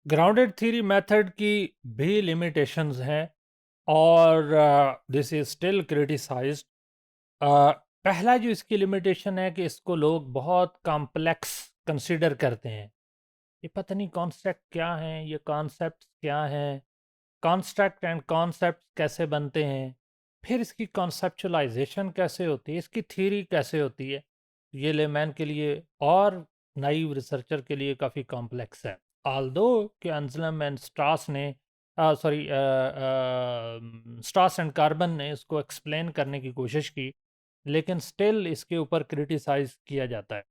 Grounded theory method की भी limitations हैं और दिस इज स्टिल क्रिटिसाइज्ड। पहला जो इसकी लिमिटेशन है कि इसको लोग बहुत कॉम्प्लेक्स कंसिडर करते हैं। ये पता नहीं कॉन्सेप्ट क्या हैं, ये कॉन्सेप्ट क्या हैं, कॉन्स्ट्रक्ट एंड कॉन्सेप्ट कैसे बनते हैं, फिर इसकी कॉन्सेप्चुलाइजेशन कैसे होती है, इसकी थ्योरी कैसे होती है। ये लेमैन के लिए और नाइव रिसर्चर के लिए काफ़ी कॉम्प्लेक्स है। आल्दो कि अंजलम एंड स्ट्रास ने स्ट्रास एंड कार्बन ने इसको एक्सप्लेन करने की कोशिश की, लेकिन स्टिल इसके ऊपर क्रिटिसाइज किया जाता है।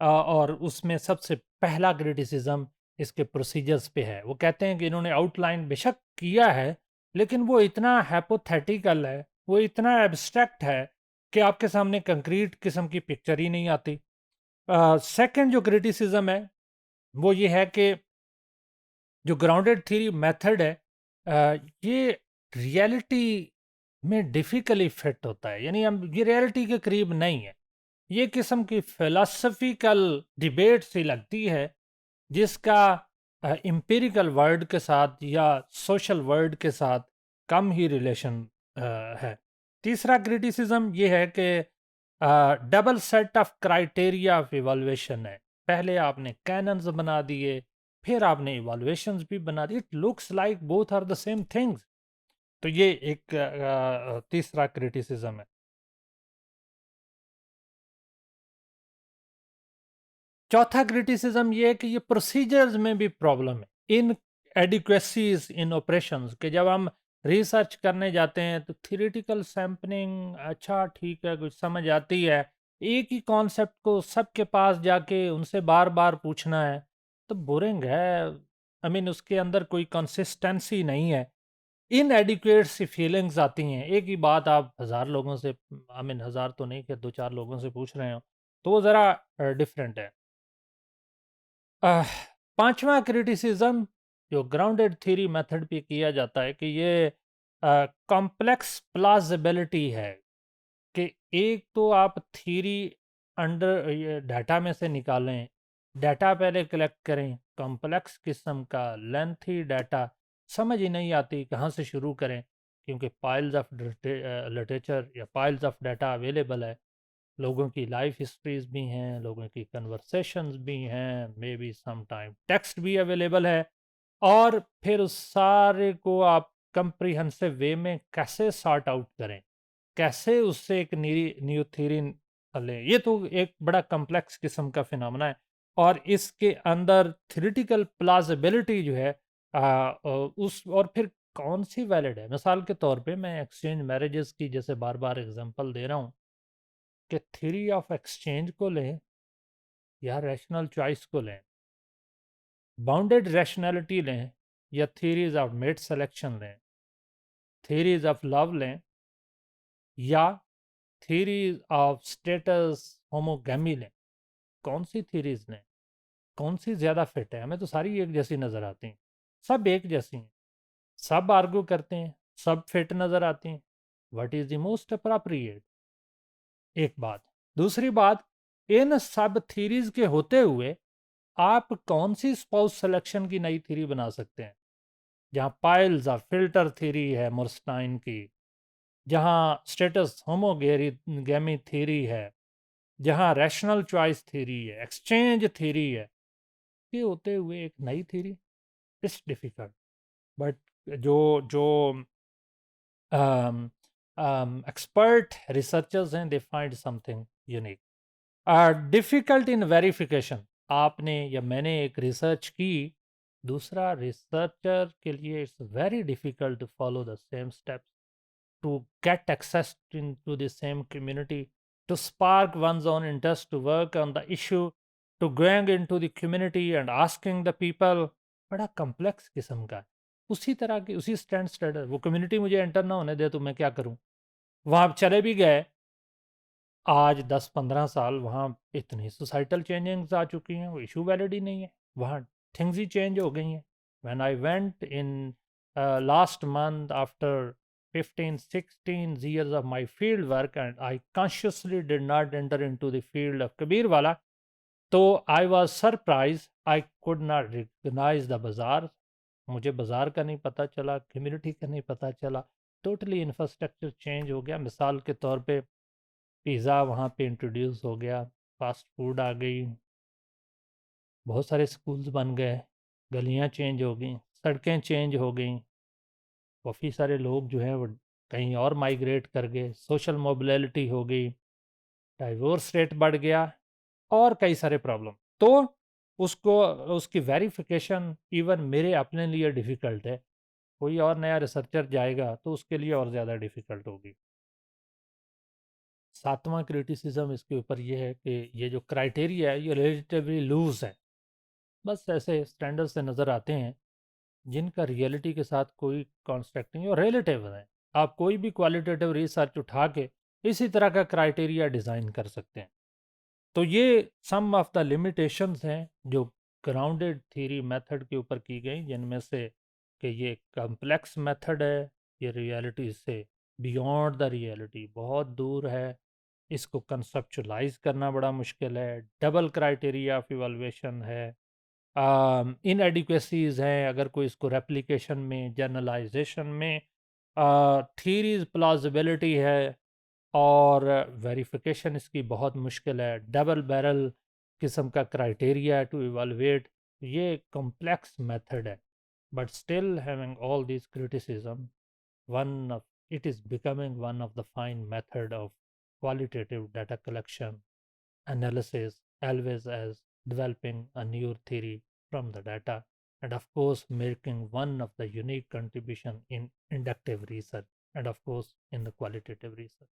और उसमें सबसे पहला क्रिटिसिज्म इसके प्रोसीजर्स पे है। वो कहते हैं कि इन्होंने आउटलाइन बेशक किया है, लेकिन वो इतना हाइपोथेटिकल है, वो इतना एब्स्ट्रैक्ट है कि आपके सामने कंक्रीट किस्म की पिक्चर ही नहीं आती। सेकंड जो क्रिटिसिज्म है वो ये है कि जो ग्राउंडेड थ्योरी मेथड है ये रियलिटी में डिफिकल्टली फिट होता है, यानी हम ये रियलिटी के करीब नहीं है। ये किस्म की फिलोसफिकल डिबेट सी लगती है जिसका एम्पिरिकल वर्ल्ड के साथ या सोशल वर्ल्ड के साथ कम ही रिलेशन है। तीसरा क्रिटिसिज्म ये है कि double set of criteria of evaluation है। पहले आपने कैनन्स बना दिए, फिर आपने इवैल्यूएशंस भी बना दिए। It looks like both are the same things. तो ये एक तीसरा क्रिटिसिज्म है। चौथा क्रिटिसिज्म ये है कि ये प्रोसीजर्स में भी प्रॉब्लम है, इन एडिक्वेसीज इन ऑपरेशंस के। जब हम रिसर्च करने जाते हैं तो थियोरेटिकल सैम्पलिंग अच्छा ठीक है, कुछ समझ आती है, एक ही कॉन्सेप्ट को सबके पास जाके उनसे बार बार पूछना है तो बोरिंग है। आई मीन उसके अंदर कोई कंसिस्टेंसी नहीं है। इन एडिक्वेट सी फीलिंग्स आती हैं। एक ही बात आप हज़ार लोगों से, आई मीन हज़ार तो नहीं कि दो चार लोगों से पूछ रहे हो, तो वो ज़रा डिफरेंट है। आह, पांचवा क्रिटिसिज्म जो ग्राउंडेड थ्योरी मेथड पे किया जाता है कि ये कॉम्प्लेक्स प्लाजिबिलिटी है। कि एक तो आप थ्योरी अंडर ये डाटा में से निकालें, डाटा पहले कलेक्ट करें, कॉम्प्लेक्स किस्म का लेंथी डाटा समझ ही नहीं आती कहाँ से शुरू करें, क्योंकि पाइल्स ऑफ लिटरेचर या पाइल्स ऑफ डाटा अवेलेबल है। लोगों की लाइफ हिस्ट्रीज भी हैं, लोगों की कन्वर्सेशंस भी हैं, may be some time text भी अवेलेबल है। और फिर उस सारे को आप कंप्रीहेंसिव वे में कैसे सॉर्ट आउट करें, कैसे उससे एक न्यू थ्योरी लें, ये तो एक बड़ा कम्प्लेक्स किस्म का फिनोमेना है। और इसके अंदर थ्योरेटिकल प्लाजिबिलिटी जो है उस और फिर कौन सी वैलिड है। मिसाल के तौर पे मैं एक्सचेंज मैरिजेस की जैसे बार बार एग्जांपल दे रहा हूँ कि थ्योरी ऑफ एक्सचेंज को लें या रैशनल चॉइस को लें, बाउंडेड रैशनैलिटी लें या थ्योरीज ऑफ मेट सिलेक्शन लें, थ्योरीज ऑफ लव लें या थ्योरीज ऑफ स्टेटस होमोगैमी लें, कौन सी थ्योरीज लें, कौन सी ज़्यादा फिट है। हमें तो सारी एक जैसी नज़र आती हैं, सब एक जैसी हैं, सब आर्गू करते हैं, सब फिट नज़र आती हैं। What is the most appropriate, एक बात। दूसरी बात, इन सब थ्योरीज के होते हुए आप कौन सी स्पाउस सिलेक्शन की नई थ्योरी बना सकते हैं, जहाँ पाइल्स ऑफ फिल्टर थ्योरी है मोर्स्टाइन की, जहाँ स्टेटस होमोगेमी थ्योरी है, जहाँ रैशनल चॉइस थ्योरी है, एक्सचेंज थ्योरी है, ये होते हुए एक नई थ्योरी। It's difficult. बट जो जो एक्सपर्ट रिसर्चर्स हैं, they find something unique. Difficult in verification, आपने या मैंने एक रिसर्च की, दूसरा रिसर्चर के लिए it's very difficult to follow the same steps, to get access into the same community, to spark one's own interest, to work on the issue, to going into the community and asking the people। बड़ा complex किस्म का है। उसी तरह की उसी stand वो community मुझे एंटर ना होने दे तो मैं क्या करूं। वहां आप चले भी गए, आज 10-15 साल वहाँ इतनी सोसाइटल चेंजिंग्स आ चुकी हैं, वो इशू वैलिड ही नहीं है। वहाँ थिंग्स ही चेंज हो गई हैं। When I went in last month after 15-16 years of my field work and I consciously did not enter into the field of Kabirwala, so I was surprised I could not recognize the bazaar, मुझे बाज़ार का नहीं पता चला, community का नहीं पता चला, टोटली इंफ्रास्ट्रक्चर चेंज हो गया। मिसाल के तौर पे पिज़्ज़ा वहाँ पे इंट्रोड्यूस हो गया, फास्ट फूड आ गई, बहुत सारे स्कूल्स बन गए, गलियाँ चेंज हो गई, सड़कें चेंज हो गई, काफ़ी सारे लोग जो हैं वो कहीं और माइग्रेट कर गए, सोशल मोबिलिटी हो गई, डाइवोर्स रेट बढ़ गया और कई सारे प्रॉब्लम। तो उसको उसकी वेरिफिकेशन इवन मेरे अपने लिए डिफ़िकल्ट है। कोई और नया रिसर्चर जाएगा तो उसके लिए और ज़्यादा डिफ़िकल्ट होगी। सातवां क्रिटिसिज्म इसके ऊपर ये है कि ये जो क्राइटेरिया है ये रिलेटिवली लूज़ है। बस ऐसे स्टैंडर्ड से नज़र आते हैं जिनका रियलिटी के साथ कोई कॉन्स्ट्रक्ट नहीं और रिलेटिव है। आप कोई भी क्वालिटेटिव रिसर्च उठा के इसी तरह का क्राइटेरिया डिज़ाइन कर सकते हैं। तो ये सम ऑफ द लिमिटेशंस हैं जो ग्राउंडेड थ्योरी मेथड के ऊपर की गई, जिनमें से कि ये कॉम्प्लेक्स मेथड है, ये रियलिटी से बियॉन्ड द रियलिटी बहुत दूर है, इसको कंसेप्चुलाइज करना बड़ा मुश्किल है, डबल क्राइटेरिया ऑफ इवैल्यूएशन है, इनएडिक्वेसीज हैं अगर कोई इसको रेप्लिकेशन में, जनरलाइजेशन में, थीरीज प्लॉजिबिलिटी है और वेरिफिकेशन इसकी बहुत मुश्किल है, डबल बैरल किस्म का क्राइटेरिया टू इवैल्यूएट, ये कॉम्प्लेक्स मेथड है। But still having all this criticism, one of it is becoming one of the fine method of qualitative data collection analysis, always as developing a new theory from the data, and of course making one of the unique contribution in inductive research, and of course in the qualitative research.